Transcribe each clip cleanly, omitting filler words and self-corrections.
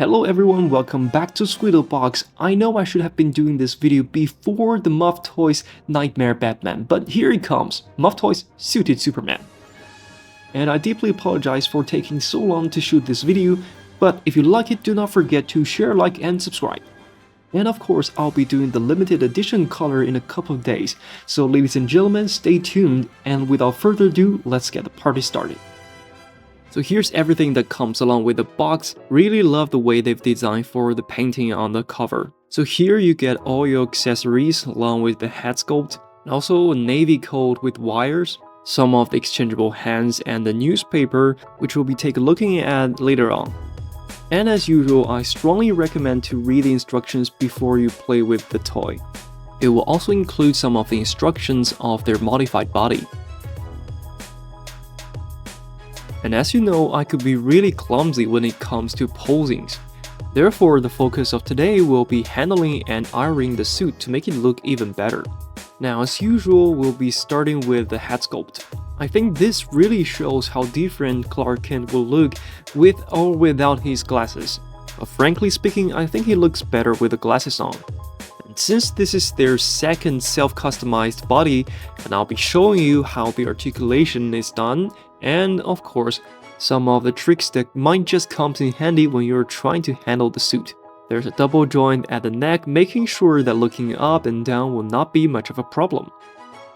Hello everyone, welcome back to Squeedlebox. I know I should have been doing this video before the Muff Toys Nightmare Batman, but here it comes, Muff Toys Suited Superman. And I deeply apologize for taking so long to shoot this video, but if you like it, do not forget to share, like, and subscribe. And of course, I'll be doing the limited edition color in a couple of days, so ladies and gentlemen, stay tuned, and without further ado, let's get the party started. So here's everything that comes along with the box. Really love the way they've designed for the painting on the cover. So here you get all your accessories along with the head sculpt, and also a navy coat with wires, some of the exchangeable hands, and the newspaper, which we'll be looking at later on. And as usual, I strongly recommend to read the instructions before you play with the toy. It will also include some of the instructions of their modified body. And as you know, I could be really clumsy when it comes to posings. Therefore, the focus of today will be handling and ironing the suit to make it look even better. Now, as usual, we'll be starting with the head sculpt. I think this really shows how different Clark Kent will look with or without his glasses. But frankly speaking, I think he looks better with the glasses on. And since this is their second self-customized body, and I'll be showing you how the articulation is done, and of course, some of the tricks that might just come in handy when you're trying to handle the suit. There's a double joint at the neck, making sure that looking up and down will not be much of a problem.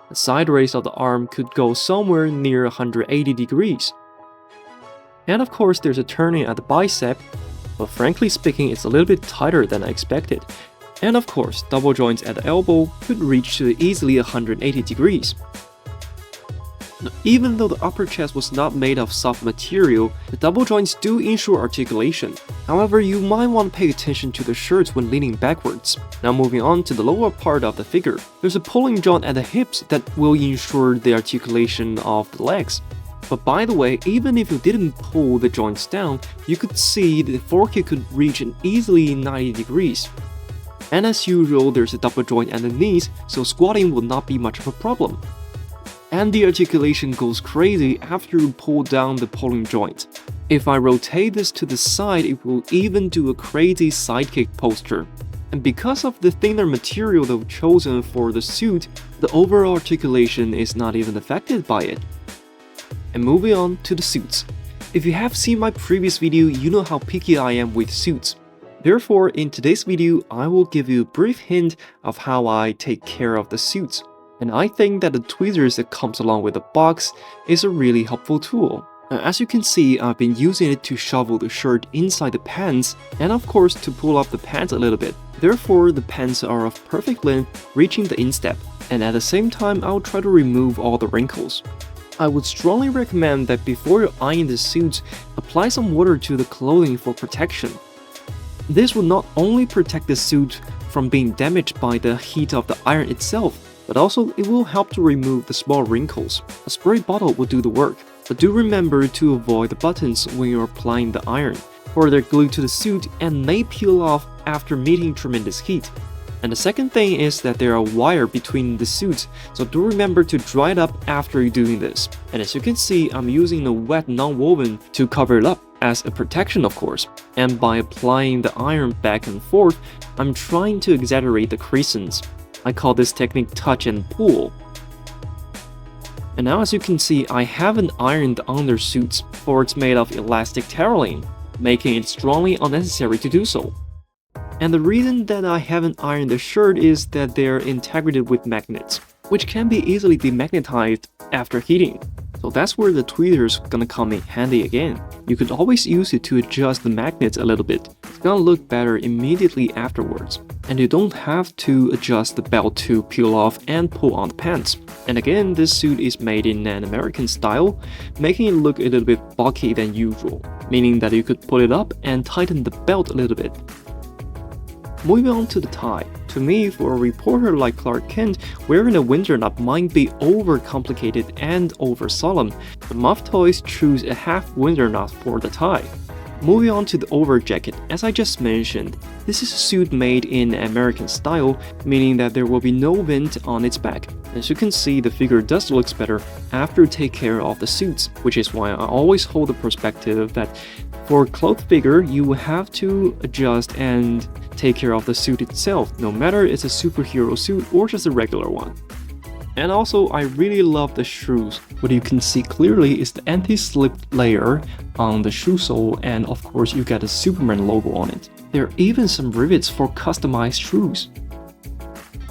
The side raise of the arm could go somewhere near 180 degrees. And of course, there's a turning at the bicep, but frankly speaking, it's a little bit tighter than I expected. And of course, double joints at the elbow could reach to easily 180 degrees. Now, even though the upper chest was not made of soft material, the double joints do ensure articulation. However, you might want to pay attention to the shirts when leaning backwards. Now moving on to the lower part of the figure, there's a pulling joint at the hips that will ensure the articulation of the legs. But by the way, even if you didn't pull the joints down, you could see the fork could reach an easily 90 degrees. And as usual, there's a double joint at the knees, so squatting will not be much of a problem. And the articulation goes crazy after you pull down the pulling joint. If I rotate this to the side, it will even do a crazy sidekick posture. And because of the thinner material they've chosen for the suit, the overall articulation is not even affected by it. And moving on to the suits. If you have seen my previous video, you know how picky I am with suits. Therefore, in today's video, I will give you a brief hint of how I take care of the suits. And I think that the tweezers that comes along with the box is a really helpful tool. Now, as you can see, I've been using it to shovel the shirt inside the pants, and of course to pull up the pants a little bit. Therefore, the pants are of perfect length, reaching the instep, and at the same time I'll try to remove all the wrinkles. I would strongly recommend that before you iron the suits, apply some water to the clothing for protection. This will not only protect the suit from being damaged by the heat of the iron itself, but also it will help to remove the small wrinkles. A spray bottle will do the work, but do remember to avoid the buttons when you're applying the iron, for they're glued to the suit and may peel off after meeting tremendous heat. And the second thing is that there are wires between the suits, so do remember to dry it up after you're doing this. And as you can see, I'm using a wet non-woven to cover it up, as a protection of course. And by applying the iron back and forth, I'm trying to exaggerate the creases. I call this technique touch and pull. And now as you can see, I haven't ironed the undersuits, for it's made of elastic terylene, making it strongly unnecessary to do so. And the reason that I haven't ironed the shirt is that they're integrated with magnets, which can be easily demagnetized after heating. So that's where the tweezer's gonna come in handy again. You could always use it to adjust the magnets a little bit. It's gonna look better immediately afterwards. And you don't have to adjust the belt to peel off and pull on the pants. And again, this suit is made in an American style, making it look a little bit bulky than usual, meaning that you could pull it up and tighten the belt a little bit. Moving on to the tie. To me, for a reporter like Clark Kent, wearing a winter knot might be over-complicated and over-solemn. The Muff Toys choose a half winter knot for the tie. Moving on to the over jacket, as I just mentioned, this is a suit made in American style, meaning that there will be no vent on its back. As you can see, the figure does look better after you take care of the suits, which is why I always hold the perspective that for cloth figure, you will have to adjust and take care of the suit itself, no matter it's a superhero suit or just a regular one. And also, I really love the shoes. What you can see clearly is the anti-slip layer on the shoe sole, and of course you get a Superman logo on it. There are even some rivets for customized shoes.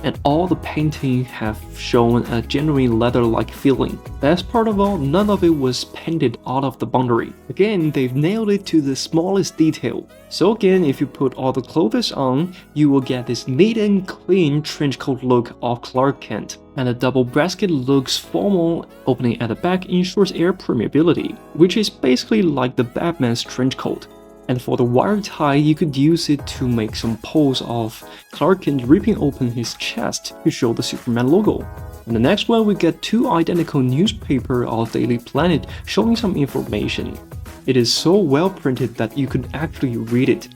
And all the painting have shown a genuine leather-like feeling. Best part of all, none of it was painted out of the boundary. Again, they've nailed it to the smallest detail. So again, if you put all the clothes on, you will get this neat and clean trenchcoat look of Clark Kent. And the double breasted looks formal, opening at the back ensures air permeability, which is basically like the Batman's trenchcoat. And for the wire tie, you could use it to make some pose of Clark Kent ripping open his chest to show the Superman logo. And the next one, we get two identical newspaper of Daily Planet showing some information. It is so well printed that you could actually read it.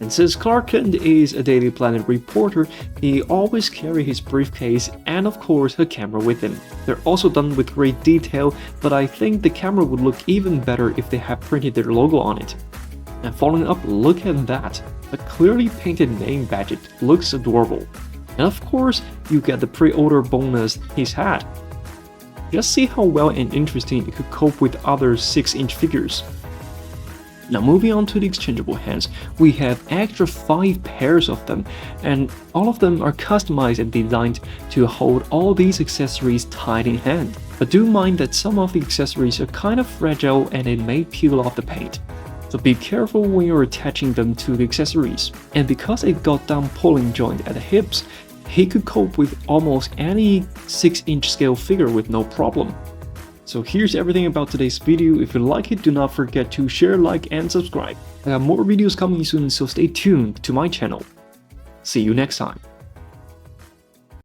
And since Clark Kent is a Daily Planet reporter, he always carries his briefcase and of course a camera with him. They're also done with great detail, but I think the camera would look even better if they had printed their logo on it. And following up, look at that. A clearly painted name badge, it looks adorable. And of course, you get the pre-order bonus, his hat. Just see how well and interesting it could cope with other 6-inch figures. Now moving on to the exchangeable hands, we have extra 5 pairs of them, and all of them are customized and designed to hold all these accessories tight in hand. But do mind that some of the accessories are kind of fragile and it may peel off the paint. So be careful when you're attaching them to the accessories. And because it got down pulling joint at the hips, he could cope with almost any 6-inch scale figure with no problem. So here's everything about today's video. If you like it, do not forget to share, like, and subscribe. I got more videos coming soon, so stay tuned to my channel. See you next time.